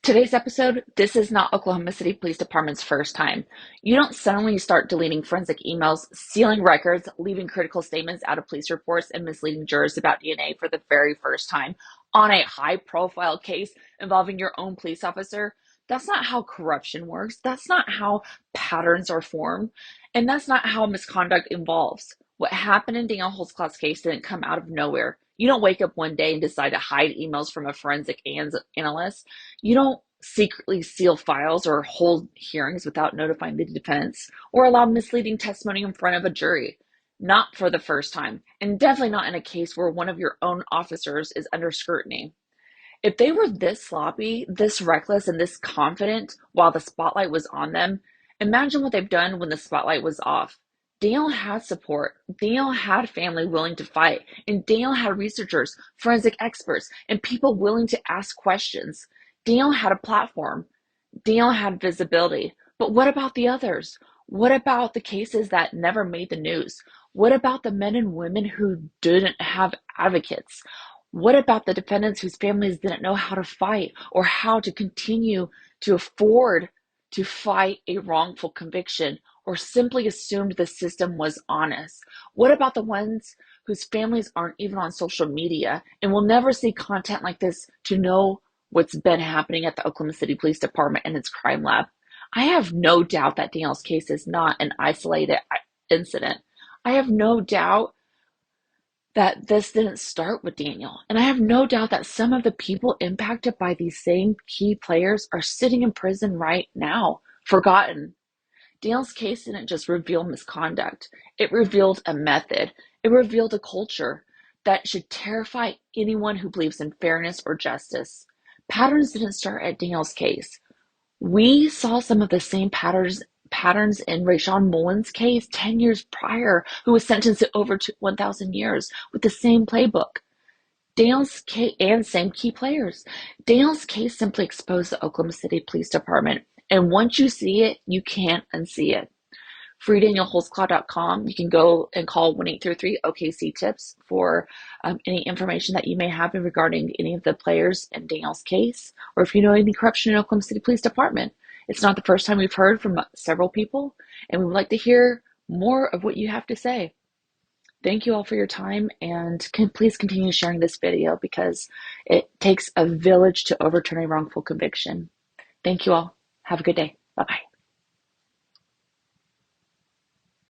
Today's episode, this is not Oklahoma City Police Department's first time. You don't suddenly start deleting forensic emails, sealing records, leaving critical statements out of police reports, and misleading jurors about DNA for the very first time on a high-profile case involving your own police officer. That's not how corruption works. That's not how patterns are formed. And that's not how misconduct evolves. What happened in Daniel Holtzclaw's case didn't come out of nowhere. You don't wake up one day and decide to hide emails from a forensic analyst. You don't secretly seal files or hold hearings without notifying the defense or allow misleading testimony in front of a jury. Not for the first time, and definitely not in a case where one of your own officers is under scrutiny. If they were this sloppy, this reckless, and this confident while the spotlight was on them, imagine what they've done when the spotlight was off. Daniel had support. Daniel had family willing to fight. And Daniel had researchers, forensic experts, and people willing to ask questions. Daniel had a platform. Daniel had visibility. But what about the others? What about the cases that never made the news? What about the men and women who didn't have advocates? What about the defendants whose families didn't know how to fight or how to continue to afford to fight a wrongful conviction or simply assumed the system was honest? What about the ones whose families aren't even on social media and will never see content like this to know what's been happening at the Oklahoma City Police Department and its crime lab? I have no doubt that Daniel's case is not an isolated incident. I have no doubt that this didn't start with Daniel. And I have no doubt that some of the people impacted by these same key players are sitting in prison right now, forgotten. Daniel's case didn't just reveal misconduct. It revealed a method. It revealed a culture that should terrify anyone who believes in fairness or justice. Patterns didn't start at Daniel's case. We saw some of the same patterns in Rayshawn Mullen's case 10 years prior, who was sentenced to over 1,000 years with the same playbook. Daniel's case and same key players. Daniel's case simply exposed the Oklahoma City Police Department. And once you see it, you can't unsee it. FreeDanielHoltzclaw.com. You can go and call 1-833-OKC-TIPS for any information that you may have regarding any of the players in Daniel's case, or if you know any corruption in Oklahoma City Police Department. It's not the first time we've heard from several people, and we would like to hear more of what you have to say. Thank you all for your time, and please continue sharing this video because it takes a village to overturn a wrongful conviction. Thank you all. Have a good day. Bye-bye.